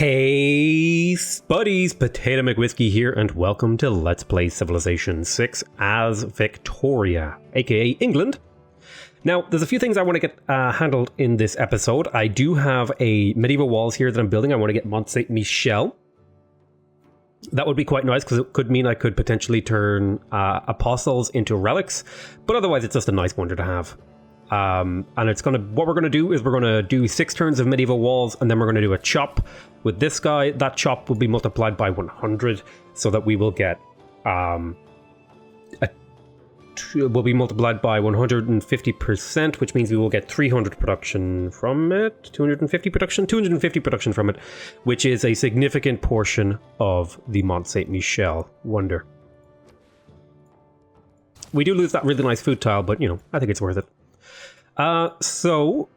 Hey Spuddies, PotatoMcWhiskey here, and welcome to Let's Play Civilization 6 as Victoria, aka England. Now, there's a few things I want to get handled in this episode. I do have a medieval walls here that I'm building. I want to get Mont Saint Michel. That would be quite nice because it could mean I could potentially turn apostles into relics, but otherwise it's just a nice wonder to have. And what we're gonna do is we're gonna do 6 turns of medieval walls, and then we're gonna do a chop with this guy. That chop will be multiplied by 100, so that we will get will be multiplied by 150%, which means we will get 300 production from it. 250 production from it, which is a significant portion of the Mont Saint Michel wonder. We do lose that really nice food tile, but you know, I think it's worth it. So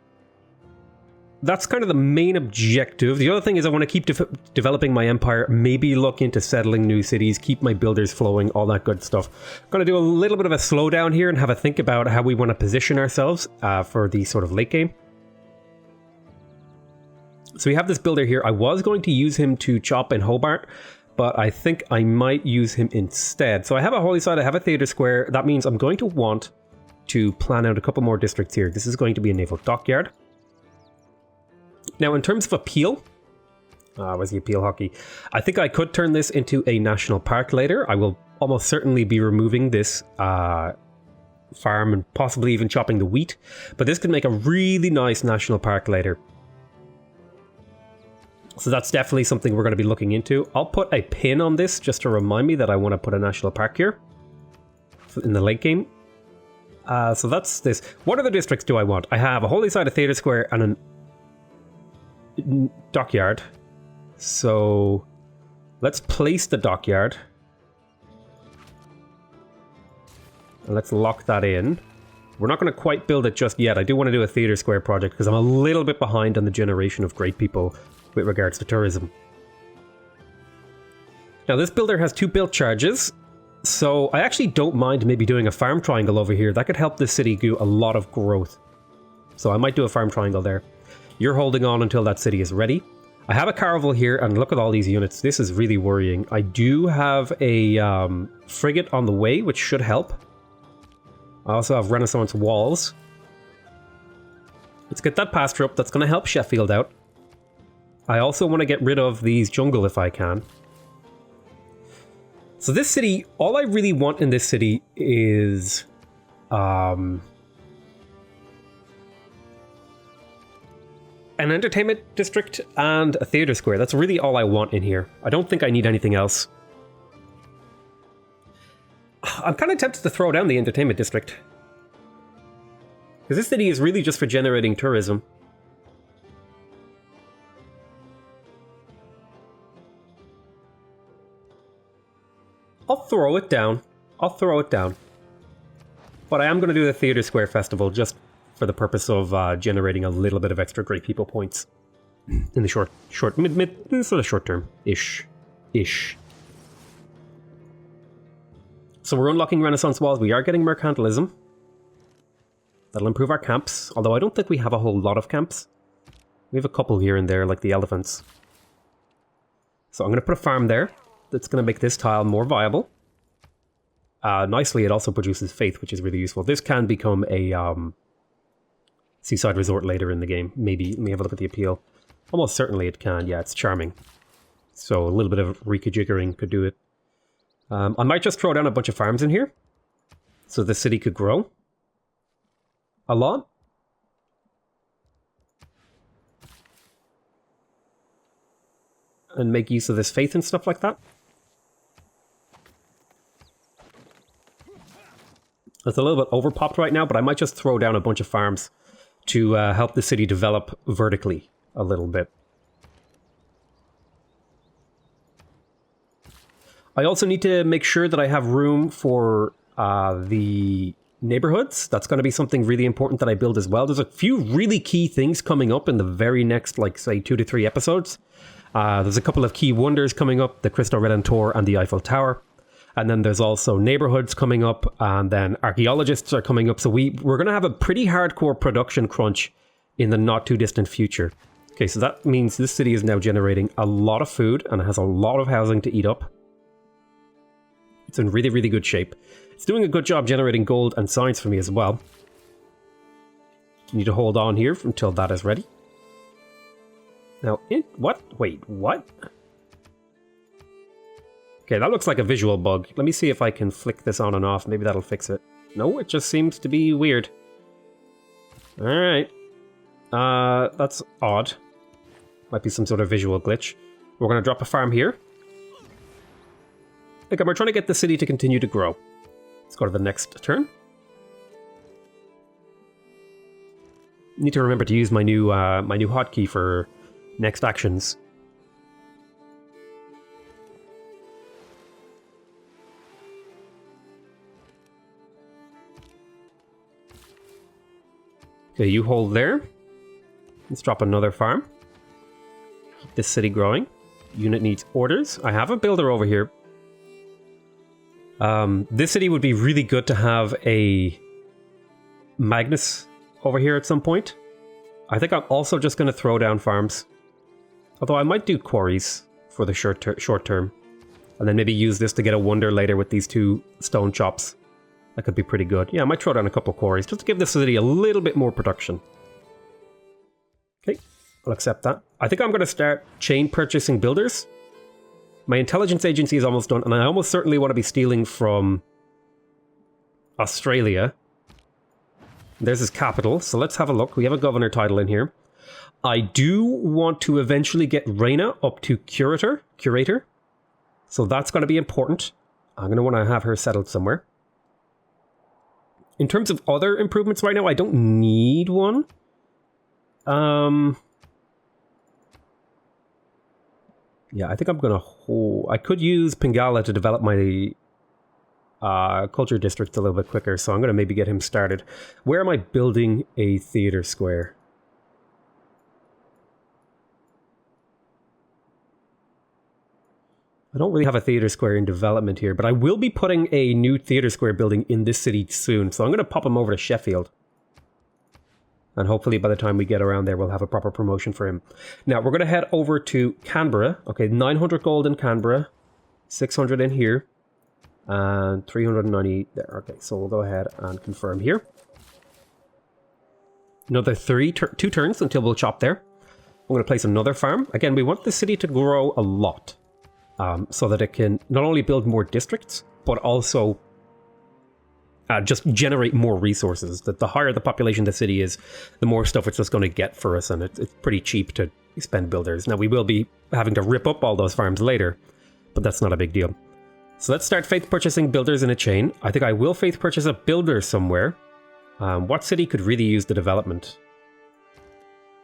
that's kind of the main objective. The other thing is I want to keep developing my empire, maybe look into settling new cities, keep my builders flowing, all that good stuff. I'm going to do a little bit of a slowdown here and have a think about how we want to position ourselves for the sort of late game. So we have this builder here. I was going to use him to chop in Hobart, but I think I might use him instead. So I have a holy site, I have a theatre square. That means I'm going to want to plan out a couple more districts here. This is going to be a naval dockyard. Now, in terms of appeal, where's the appeal hockey? I think I could turn this into a national park later. I will almost certainly be removing this farm and possibly even chopping the wheat, but this could make a really nice national park later. So that's definitely something we're going to be looking into. I'll put a pin on this just to remind me that I want to put a national park here in the late game. So that's this. What other districts do I want? I have a holy site, a theatre square, and a dockyard. So let's place the dockyard. And let's lock that in. We're not going to quite build it just yet. I do want to do a theatre square project because I'm a little bit behind on the generation of great people with regards to tourism. Now this builder has 2 built charges. So I actually don't mind maybe doing a farm triangle over here. That could help this city do a lot of growth. So I might do a farm triangle there. You're holding on until that city is ready. I have a caravel here, and look at all these units. This is really worrying. I do have a frigate on the way, which should help. I also have Renaissance walls. Let's get that pasture up. That's going to help Sheffield out. I also want to get rid of these jungle if I can. So this city, all I really want in this city is an entertainment district and a theatre square. That's really all I want in here. I don't think I need anything else. I'm kind of tempted to throw down the entertainment district, because this city is really just for generating tourism. I'll throw it down. But I am going to do the Theatre Square Festival just for the purpose of generating a little bit of extra great people points in the short term-ish. So we're unlocking Renaissance walls. We are getting mercantilism. That'll improve our camps, although I don't think we have a whole lot of camps. We have a couple here and there, like the elephants. So I'm going to put a farm there. That's going to make this tile more viable. Nicely, it also produces faith, which is really useful. This can become a seaside resort later in the game. Maybe, let me have a look at the appeal. Almost certainly it can. Yeah, it's charming. So a little bit of reconfiguring could do it. I might just throw down a bunch of farms in here, so the city could grow a lot. And make use of this faith and stuff like that. It's a little bit overpopped right now, but I might just throw down a bunch of farms to help the city develop vertically a little bit. I also need to make sure that I have room for the neighborhoods. That's going to be something really important that I build as well. There's a few really key things coming up in the very next, like, say, 2 to 3 episodes. There's a couple of key wonders coming up, the Cristo Redentor and the Eiffel Tower. And then there's also neighborhoods coming up, and then archaeologists are coming up. So we're going to have a pretty hardcore production crunch in the not too distant future. Okay, so that means this city is now generating a lot of food and it has a lot of housing to eat up. It's in really, really good shape. It's doing a good job generating gold and science for me as well. You need to hold on here until that is ready. Now, what? Wait, what? Okay, that looks like a visual bug. Let me see if I can flick this on and off. Maybe that'll fix it. No, it just seems to be weird. Alright. That's odd. Might be some sort of visual glitch. We're going to drop a farm here. Okay, we're trying to get the city to continue to grow. Let's go to the next turn. Need to remember to use my new hotkey for next actions. Okay, you hold there. Let's drop another farm. Keep this city growing. Unit needs orders. I have a builder over here. This city would be really good to have a Magnus over here at some point. I think I'm also just going to throw down farms. Although I might do quarries for the short term. And then maybe use this to get a wonder later with these 2 stone chops. That could be pretty good. Yeah, I might throw down a couple quarries just to give this city a little bit more production. Okay, I'll accept that. I think I'm going to start chain purchasing builders. My intelligence agency is almost done, and I almost certainly want to be stealing from Australia. There's his capital, so let's have a look. We have a governor title in here. I do want to eventually get Reina up to curator. So that's going to be important. I'm going to want to have her settled somewhere. In terms of other improvements right now, I don't need one. Yeah, I think I'm going to hold... I could use Pingala to develop my culture district a little bit quicker, so I'm going to maybe get him started. Where am I building a theater square? I don't really have a theater square in development here, but I will be putting a new theater square building in this city soon, so I'm going to pop him over to Sheffield. And hopefully by the time we get around there, we'll have a proper promotion for him. Now, we're going to head over to Canberra. Okay, 900 gold in Canberra, 600 in here, and 390 there. Okay, so we'll go ahead and confirm here. Another 2 turns until we'll chop there. I'm going to place another farm. Again, we want the city to grow a lot. So that it can not only build more districts, but also just generate more resources. That the higher the population the city is, the more stuff it's just going to get for us, and it's pretty cheap to spend builders. Now, we will be having to rip up all those farms later, but that's not a big deal. So let's start faith purchasing builders in a chain. I think I will faith purchase a builder somewhere. What city could really use the development?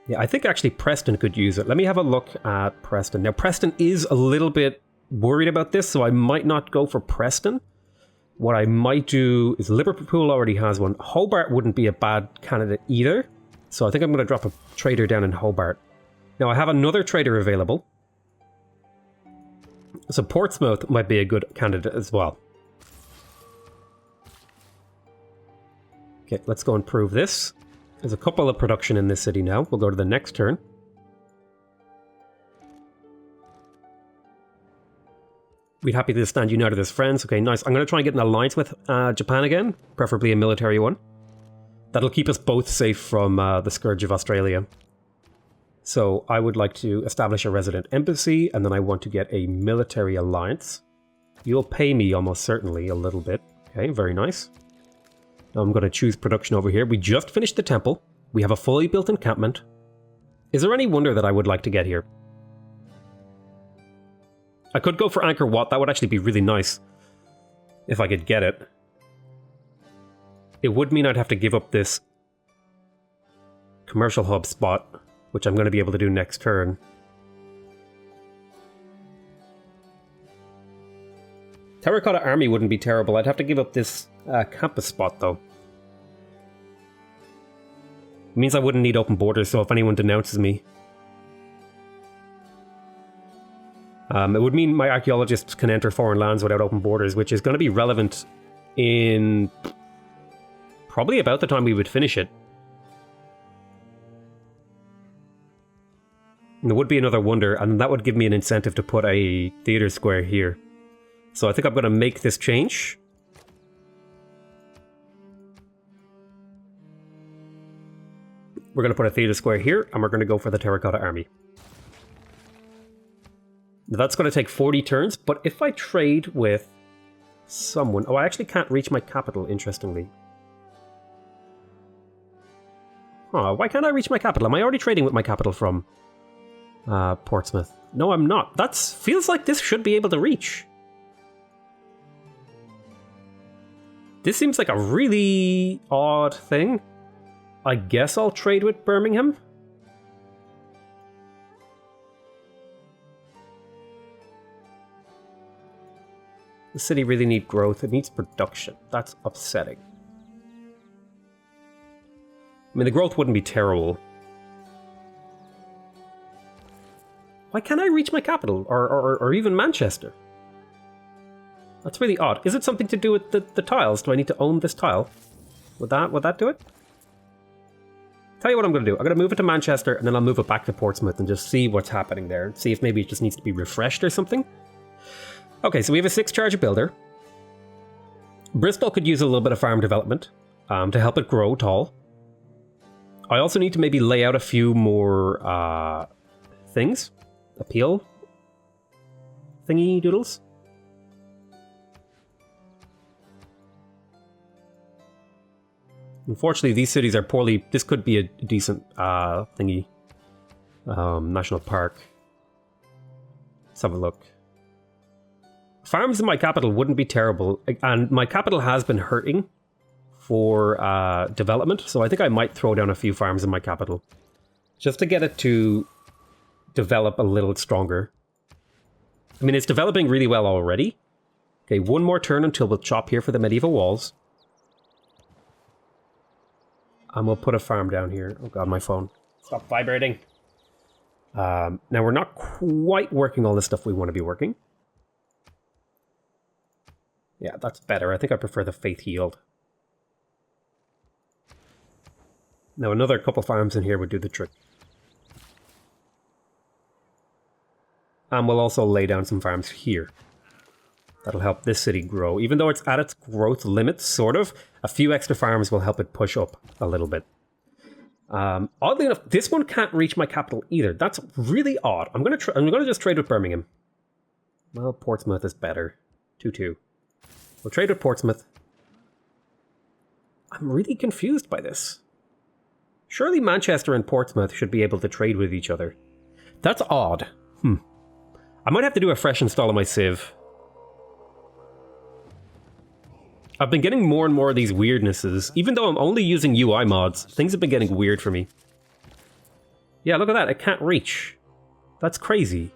Yeah, I think actually Preston could use it. Let me have a look at Preston. Now, Preston is a little bit worried about this, so I might not go for Preston. What I might do is Liverpool already has one. Hobart wouldn't be a bad candidate either. So I think I'm going to drop a trader down in Hobart. Now, I have another trader available. So Portsmouth might be a good candidate as well. Okay, let's go and prove this. There's a couple of production in this city now. We'll go to the next turn. We'd happy to stand united as friends. Okay, nice. I'm going to try and get an alliance with Japan again, preferably a military one. That'll keep us both safe from the scourge of Australia. So I would like to establish a resident embassy, and then I want to get a military alliance. You'll pay me almost certainly a little bit. Okay, very nice. Now I'm going to choose production over here. We just finished the temple. We have a fully built encampment. Is there any wonder that I would like to get here? I could go for Angkor Wat. That would actually be really nice if I could get it. It would mean I'd have to give up this commercial hub spot, which I'm going to be able to do next turn. Terracotta Army wouldn't be terrible. I'd have to give up this campus spot, though. It means I wouldn't need open borders, so if anyone denounces me... it would mean my archaeologists can enter foreign lands without open borders, which is going to be relevant in... probably about the time we would finish it. And there would be another wonder, and that would give me an incentive to put a theater square here. So I think I'm going to make this change. We're going to put a theater square here, and we're going to go for the terracotta army. Now that's going to take 40 turns, but if I trade with someone... Oh, I actually can't reach my capital, interestingly. Huh, why can't I reach my capital? Am I already trading with my capital from Portsmouth? No, I'm not. That feels like this should be able to reach. This seems like a really odd thing. I guess I'll trade with Birmingham. The city really needs growth. It needs production. That's upsetting. I mean, the growth wouldn't be terrible. Why can't I reach my capital? Or even Manchester? That's really odd. Is it something to do with the tiles? Do I need to own this tile? Would that do it? Tell you what I'm going to do. I'm going to move it to Manchester, and then I'll move it back to Portsmouth and just see what's happening there. See if maybe it just needs to be refreshed or something. Okay, so we have a 6-charger builder. Bristol could use a little bit of farm development to help it grow tall. I also need to maybe lay out a few more things. Appeal thingy doodles. Unfortunately, these cities are poorly... This could be a decent thingy. National park. Let's have a look. Farms in my capital wouldn't be terrible. And my capital has been hurting for development. So I think I might throw down a few farms in my capital. Just to get it to develop a little stronger. I mean, it's developing really well already. Okay, one more turn until we'll chop here for the medieval walls. And we'll put a farm down here. Oh god, my phone. Stop vibrating. Now we're not quite working all the stuff we want to be working. Yeah, that's better. I think I prefer the faith yield. Now another couple farms in here would do the trick. And we'll also lay down some farms here. That'll help this city grow. Even though it's at its growth limit, sort of, a few extra farms will help it push up a little bit. Oddly enough, this one can't reach my capital either. That's really odd. I'm gonna just trade with Birmingham. Well, Portsmouth is better. 2-2. We'll trade with Portsmouth. I'm really confused by this. Surely Manchester and Portsmouth should be able to trade with each other. That's odd. I might have to do a fresh install of my Civ. I've been getting more and more of these weirdnesses. Even though I'm only using UI mods, things have been getting weird for me. Yeah, look at that. It can't reach. That's crazy.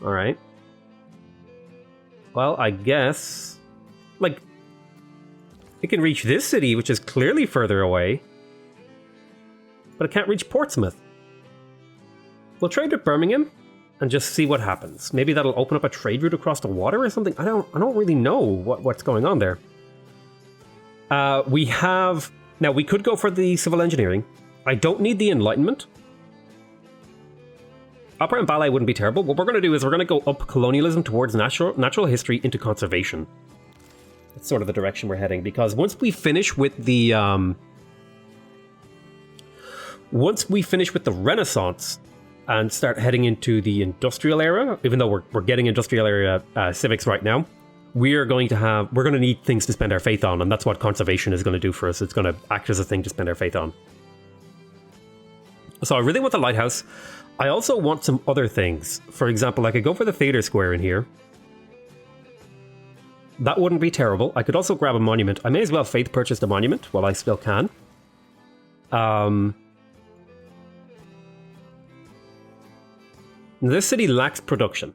Alright. Well, I guess... Like... It can reach this city, which is clearly further away. But it can't reach Portsmouth. We'll trade with Birmingham and just see what happens. Maybe that'll open up a trade route across the water or something. I don't really know what's going on there. We have... Now, we could go for the civil engineering. I don't need the Enlightenment. Opera and ballet wouldn't be terrible. What we're going to do is we're going to go up colonialism towards natural history into conservation. That's sort of the direction we're heading. Because once we finish with the... Once we finish with the Renaissance... and start heading into the industrial era, even though we're getting industrial era civics right now, we're going to need things to spend our faith on, and that's what conservation is going to do for us. It's going to act as a thing to spend our faith on. So I really want the lighthouse. I also want some other things. For example, I could go for the theater square in here. That wouldn't be terrible. I could also grab a monument. I may as well faith purchase the monument while I still can. This city lacks production.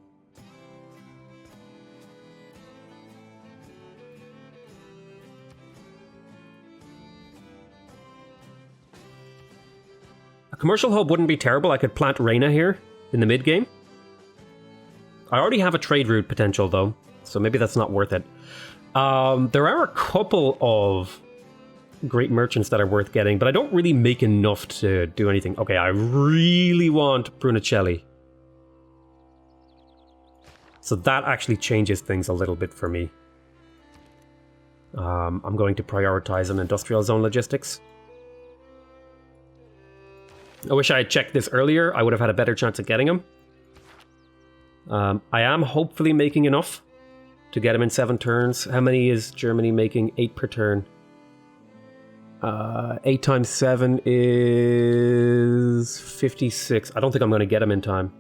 A commercial hub wouldn't be terrible. I could plant Reina here in the mid-game. I already have a trade route potential, though, so maybe that's not worth it. There are a couple of great merchants that are worth getting, but I don't really make enough to do anything. Okay, I really want Brunicelli. So that actually changes things a little bit for me. I'm going to prioritize an industrial zone logistics. I wish I had checked this earlier. I would have had a better chance of getting him. I am hopefully making enough to get him in 7 turns. How many is Germany making? 8 per turn. 8 times 7 is 56. I don't think I'm going to get him in time.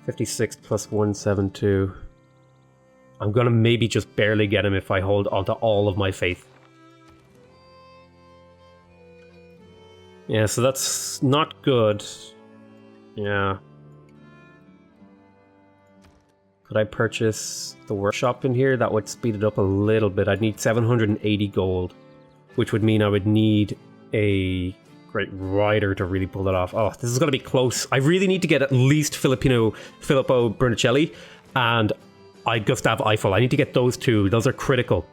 56 plus 172. I'm going to maybe just barely get him if I hold onto all of my faith. Yeah, so that's not good. Yeah. Could I purchase the workshop in here? That would speed it up a little bit. I'd need 780 gold, which would mean I would need a great rider to really pull it off. Oh, this is going to be close. I really need to get at least Filippo Brunicelli and Gustav Eiffel. I need to get those 2. Those are critical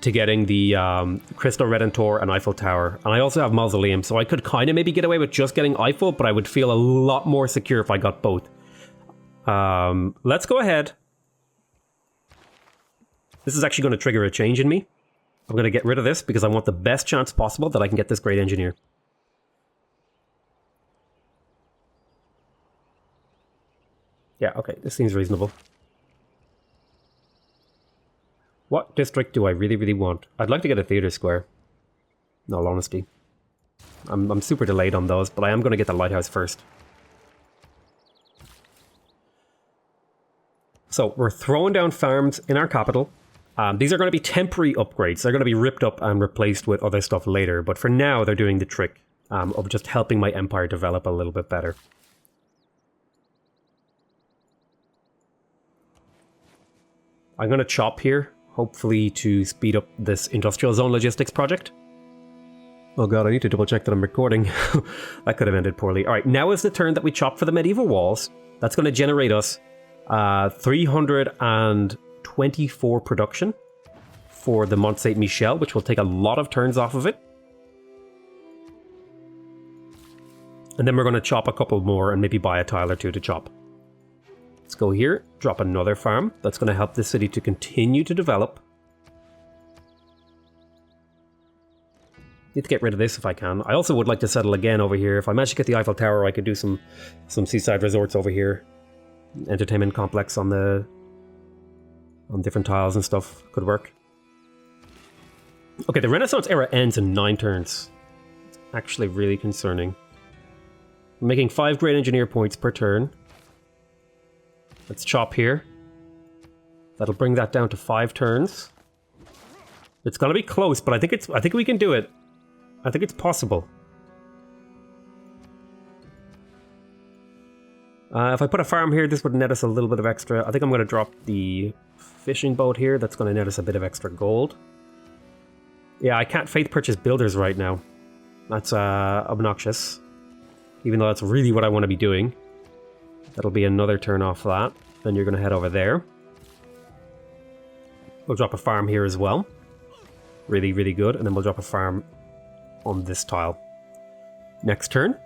to getting the Crystal Redentor and Eiffel Tower. And I also have Mausoleum, so I could kind of maybe get away with just getting Eiffel, but I would feel a lot more secure if I got both. Let's go ahead. This is actually going to trigger a change in me. I'm going to get rid of this because I want the best chance possible that I can get this great engineer. Yeah, okay, this seems reasonable. What district do I really, really want? I'd like to get a theatre square, in all honesty. I'm super delayed on those, but I am going to get the lighthouse first. So we're throwing down farms in our capital. These are going to be temporary upgrades. They're going to be ripped up and replaced with other stuff later. But for now, they're doing the trick of just helping my empire develop a little bit better. I'm going to chop here, hopefully to speed up this industrial zone logistics project. Oh god, I need to double check that I'm recording. That could have ended poorly. Alright, now is the turn that we chop for the medieval walls. That's going to generate us 324 production for the Mont Saint Michel, which will take a lot of turns off of it. And then we're going to chop a couple more and maybe buy a tile or 2 to chop. Let's go here, drop another farm. That's going to help the city to continue to develop. Need to get rid of this if I can. I also would like to settle again over here. If I manage to get the Eiffel Tower, I could do some seaside resorts over here. Entertainment complex on different tiles and stuff could work. Okay, the Renaissance era ends in 9 turns. It's actually really concerning. I'm making 5 great engineer points per turn. Let's chop here. That'll bring that down to 5 turns. It's gonna be close, but I think we can do it. I think it's possible. If I put a farm here, this would net us a little bit of extra. I think I'm going to drop the fishing boat here. That's going to net us a bit of extra gold. Yeah, I can't faith purchase builders right now. That's obnoxious. Even though that's really what I want to be doing. That'll be another turn off that. Then you're going to head over there. We'll drop a farm here as well. Really, really good. And then we'll drop a farm on this tile. Next turn.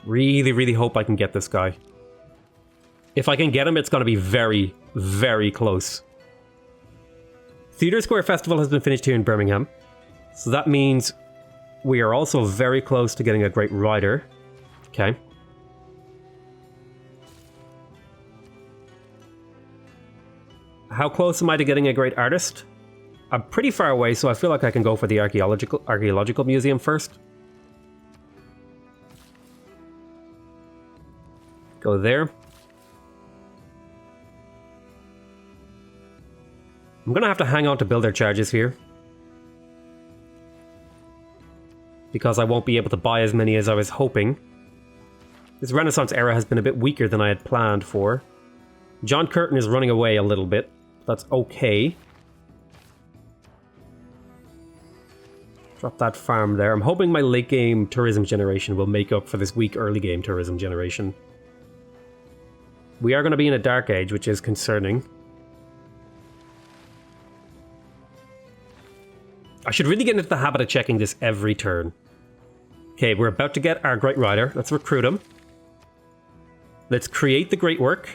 Really, really hope I can get this guy. If I can get him, it's going to be very, very close. Theatre Square Festival has been finished here in Birmingham. So that means we are also very close to getting a great rider. Okay. How close am I to getting a great artist? I'm pretty far away, so I feel like I can go for the archaeological museum first. Go there. I'm going to have to hang on to builder charges here. Because I won't be able to buy as many as I was hoping. This Renaissance era has been a bit weaker than I had planned for. John Curtin is running away a little bit. That's okay. Drop that farm there. I'm hoping my late game tourism generation will make up for this weak early game tourism generation. We are going to be in a dark age, which is concerning. I should really get into the habit of checking this every turn. Okay, we're about to get our Great Rider. Let's recruit him. Let's create the Great Work.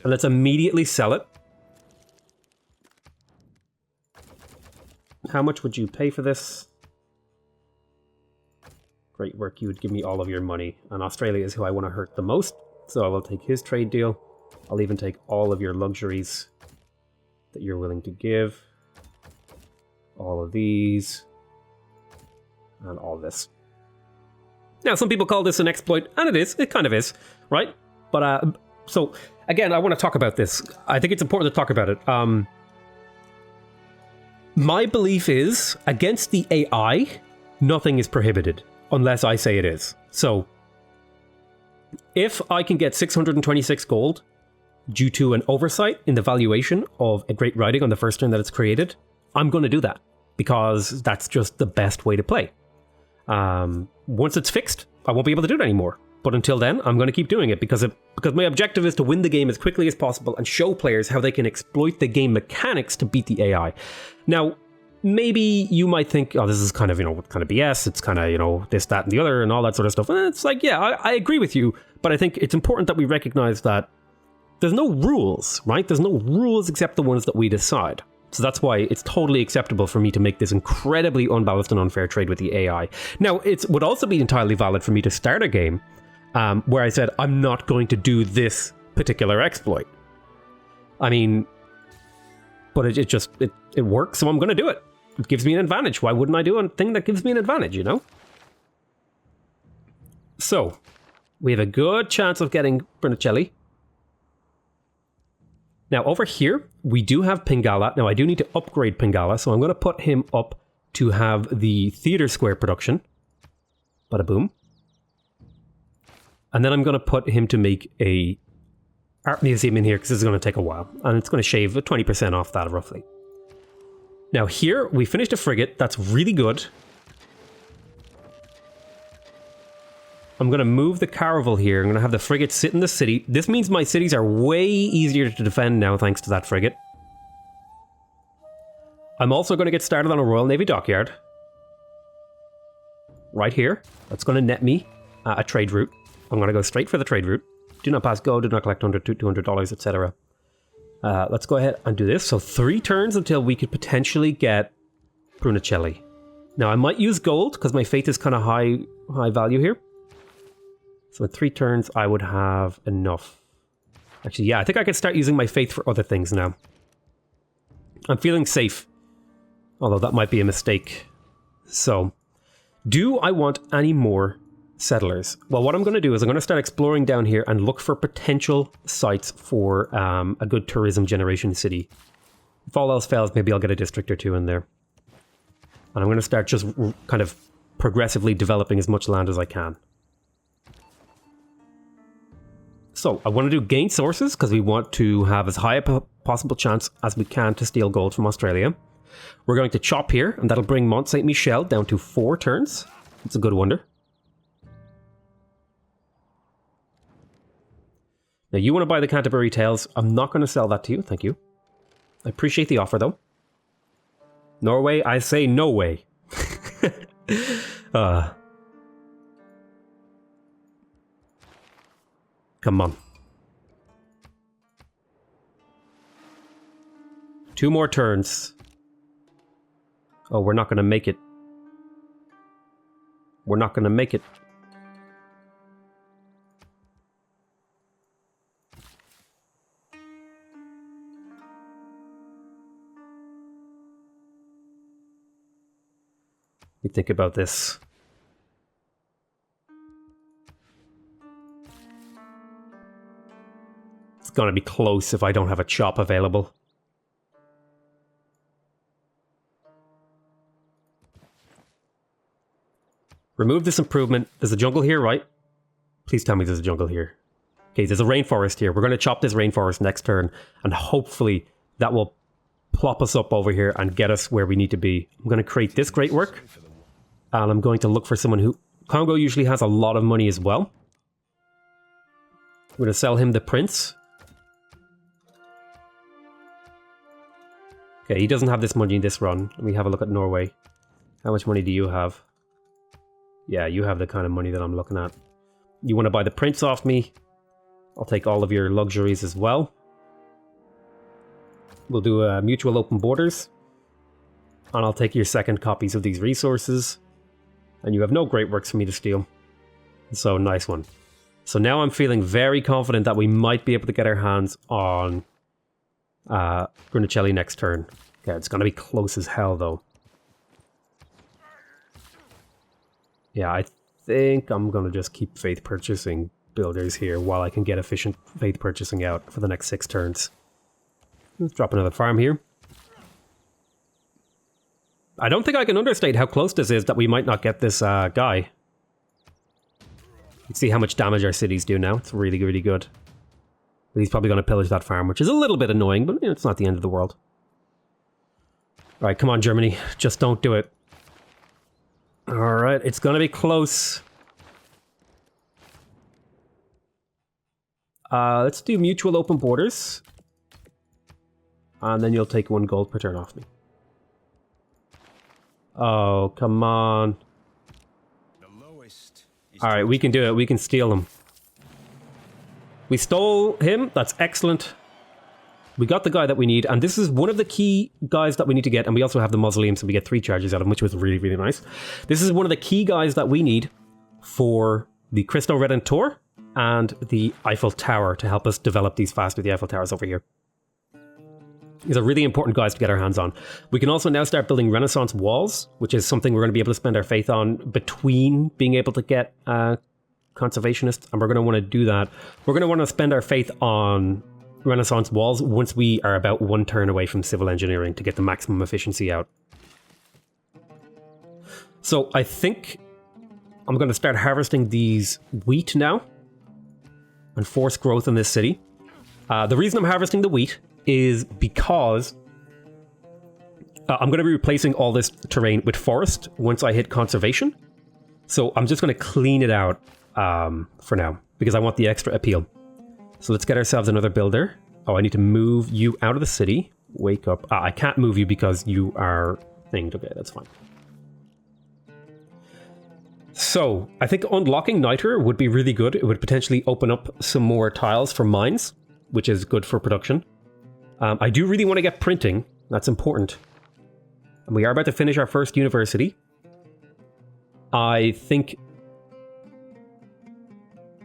And let's immediately sell it. How much would you pay for this? Great Work, you would give me all of your money. And Australia is who I want to hurt the most, so I will take his trade deal. I'll even take all of your luxuries that you're willing to give. All of these. And all this. Now, some people call this an exploit, and it is. It kind of is, right? But, so, again, I want to talk about this. I think it's important to talk about it. My belief is, against the AI, nothing is prohibited, unless I say it is. So, if I can get 626 gold due to an oversight in the valuation of a Great Riding on the first turn that it's created, I'm going to do that, because that's just the best way to play. Once it's fixed, I won't be able to do it anymore. But until then, I'm going to keep doing it because my objective is to win the game as quickly as possible and show players how they can exploit the game mechanics to beat the AI. Now, maybe you might think, oh, this is kind of, kind of BS. It's kind of, this, that, and the other and all that sort of stuff. And it's like, yeah, I agree with you. But I think it's important that we recognize that there's no rules, right? There's no rules except the ones that we decide. So that's why it's totally acceptable for me to make this incredibly unbalanced and unfair trade with the AI. Now, it would also be entirely valid for me to start a game where I said, I'm not going to do this particular exploit. I mean, but it works, so I'm going to do it. It gives me an advantage. Why wouldn't I do a thing that gives me an advantage, So, we have a good chance of getting Brunicelli. Now, over here, we do have Pingala. Now, I do need to upgrade Pingala, so I'm going to put him up to have the theater square production. Bada boom. And then I'm going to put him to make a art museum in here, because this is going to take a while. And it's going to shave 20% off that, roughly. Now, here, we finished a frigate. That's really good. I'm going to move the caravel here. I'm going to have the frigate sit in the city. This means my cities are way easier to defend now, thanks to that frigate. I'm also going to get started on a Royal Navy dockyard. Right here. That's going to net me a trade route. I'm going to go straight for the trade route. Do not pass go, do not collect under $200, etc. Let's go ahead and do this. So 3 turns until we could potentially get Brunicelli. Now, I might use gold, because my faith is kind of high value here. So in 3 turns, I would have enough. Actually, yeah, I think I could start using my faith for other things now. I'm feeling safe. Although that might be a mistake. So, do I want any more settlers? Well, what I'm going to do is I'm going to start exploring down here and look for potential sites for a good tourism generation city. If all else fails, maybe I'll get a district or 2 in there. And I'm going to start just kind of progressively developing as much land as I can. So, I want to do gain sources, because we want to have as high a possible chance as we can to steal gold from Australia. We're going to chop here, and that'll bring Mont Saint Michel down to 4 turns. It's a good wonder. Now, you want to buy the Canterbury Tales. I'm not going to sell that to you, thank you. I appreciate the offer, though. Norway, I say no way. Come on. 2 more turns. Oh, we're not going to make it. We're not going to make it. We think about this. It's going to be close if I don't have a chop available. Remove this improvement. There's a jungle here, right? Please tell me there's a jungle here. Okay, there's a rainforest here. We're going to chop this rainforest next turn, and hopefully that will plop us up over here and get us where we need to be. I'm going to create this great work. And I'm going to look for someone who... Congo usually has a lot of money as well. We're going to sell him the prince. Okay, he doesn't have this money in this run. Let me have a look at Norway. How much money do you have? Yeah, you have the kind of money that I'm looking at. You want to buy the prince off me? I'll take all of your luxuries as well. We'll do mutual open borders. And I'll take your second copies of these resources. And you have no great works for me to steal. So, nice one. So now I'm feeling very confident that we might be able to get our hands on Brunicelli next turn. Okay, it's going to be close as hell, though. Yeah, I think I'm going to just keep faith purchasing builders here while I can get efficient faith purchasing out for the next 6 turns. Let's drop another farm here. I don't think I can understate how close this is that we might not get this guy. You can see how much damage our cities do now. It's really, really good. But he's probably going to pillage that farm, which is a little bit annoying, but you know, it's not the end of the world. Alright, come on, Germany. Just don't do it. Alright, it's going to be close. Let's do mutual open borders. And then you'll take 1 gold per turn off me. Oh, come on. Alright, we can do it. We can steal him. We stole him. That's excellent. We got the guy that we need. And this is one of the key guys that we need to get. And we also have the mausoleum, so we get 3 charges out of him, which was really, really nice. This is one of the key guys that we need for the Cristo Redentor and the Eiffel Tower to help us develop these faster. The Eiffel Towers over here. These are really important guys to get our hands on. We can also now start building Renaissance walls, which is something we're going to be able to spend our faith on between being able to get conservationists, and we're going to want to do that. We're going to want to spend our faith on Renaissance walls once we are about 1 turn away from civil engineering to get the maximum efficiency out. So I think I'm going to start harvesting these wheat now and force growth in this city. The reason I'm harvesting the wheat is because I'm going to be replacing all this terrain with forest once I hit conservation. So I'm just going to clean it out for now because I want the extra appeal. So let's get ourselves another builder. Oh, I need to move you out of the city. Wake up. I can't move you because you are thinged. Okay, that's fine. So I think unlocking Niter would be really good. It would potentially open up some more tiles for mines, which is good for production. I do really want to get printing. That's important. And we are about to finish our first university. I think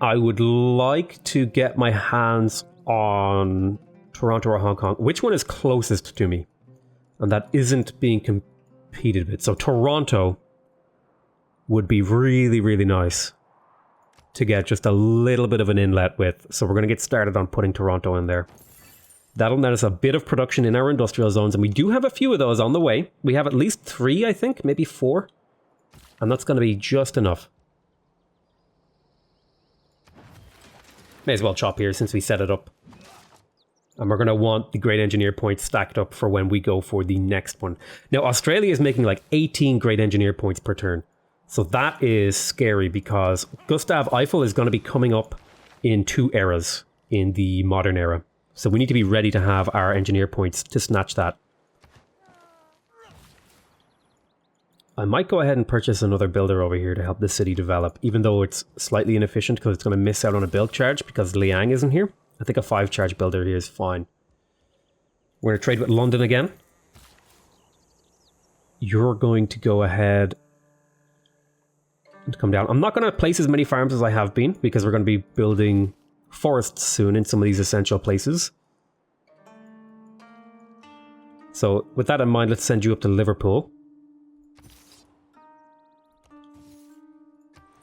I would like to get my hands on Toronto or Hong Kong. Which one is closest to me? And that isn't being competed with. So Toronto would be really, really nice to get just a little bit of an inlet with. So we're going to get started on putting Toronto in there. That'll net us a bit of production in our industrial zones, and we do have a few of those on the way. We have at least 3, I think, maybe 4. And that's going to be just enough. May as well chop here since we set it up. And we're going to want the great engineer points stacked up for when we go for the next one. Now, Australia is making like 18 great engineer points per turn. So that is scary because Gustav Eiffel is going to be coming up in 2 eras in the modern era. So we need to be ready to have our engineer points to snatch that. I might go ahead and purchase another builder over here to help the city develop, even though it's slightly inefficient because it's going to miss out on a build charge because Liang isn't here. I think a 5 charge builder here is fine. We're going to trade with London again. You're going to go ahead and come down. I'm not going to place as many farms as I have been because we're going to be building forests soon in some of these essential places. So with that in mind, let's send you up to Liverpool.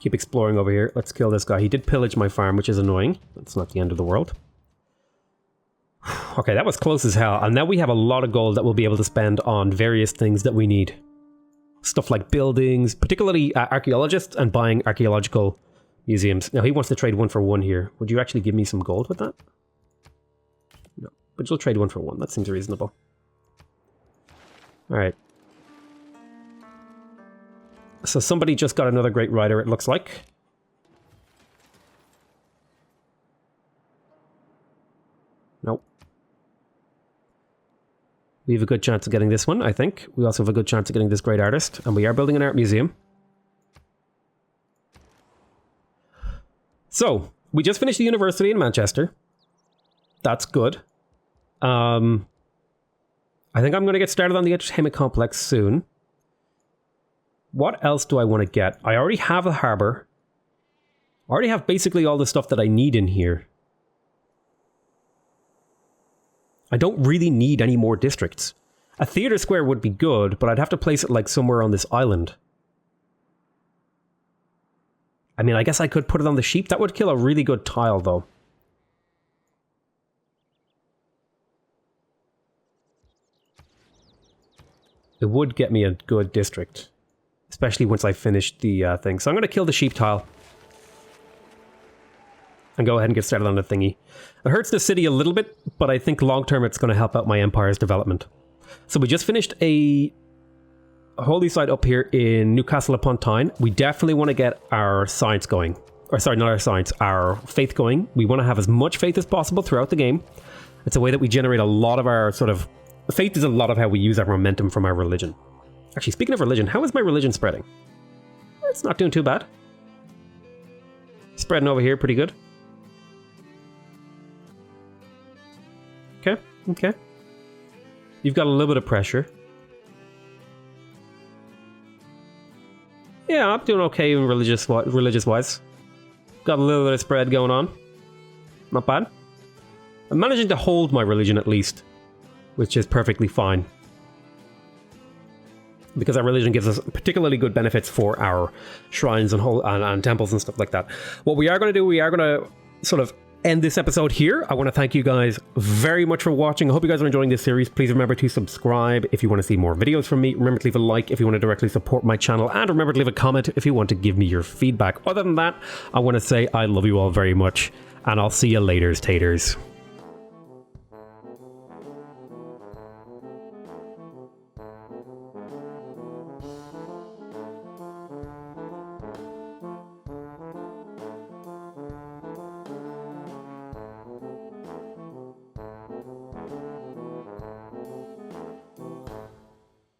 Keep exploring over here. Let's kill this guy. He did pillage my farm, which is annoying. That's not the end of the world. Okay, that was close as hell. And now we have a lot of gold that we'll be able to spend on various things that we need. Stuff like buildings, particularly archaeologists, and buying archaeological museums. Now he wants to trade 1 for 1 here. Would you actually give me some gold with that? No, but you'll trade 1 for 1. That seems reasonable. Alright. So somebody just got another great rider, it looks like. Nope. We have a good chance of getting this one, I think. We also have a good chance of getting this great artist. And we are building an art museum. So, we just finished the university in Manchester. That's good. I think I'm going to get started on the entertainment complex soon. What else do I want to get? I already have a harbour. I already have basically all the stuff that I need in here. I don't really need any more districts. A theatre square would be good, but I'd have to place it like somewhere on this island. I mean, I guess I could put it on the sheep. That would kill a really good tile, though. It would get me a good district. Especially once I finish the thing. So I'm going to kill the sheep tile. And go ahead and get started on the thingy. It hurts the city a little bit, but I think long term it's going to help out my empire's development. So we just finished a holy site up here in Newcastle upon Tyne. We definitely want to get our science going. Or sorry, not our science, our faith going. We want to have as much faith as possible throughout the game. It's a way that we generate a lot of our sort of... Faith is a lot of how we use our momentum from our religion. Actually, speaking of religion, how is my religion spreading? It's not doing too bad. Spreading over here pretty good. Okay, okay. You've got a little bit of pressure. Yeah, I'm doing okay in religious-wise. Got a little bit of spread going on. Not bad. I'm managing to hold my religion at least, which is perfectly fine. Because our religion gives us particularly good benefits for our shrines and temples and stuff like that. What we are going to do, we are going to sort of end this episode here. I want to thank you guys very much for watching. I hope you guys are enjoying this series. Please remember to subscribe if you want to see more videos from me. Remember to leave a like if you want to directly support my channel. And remember to leave a comment if you want to give me your feedback. Other than that, I want to say I love you all very much. And I'll see you later, taters.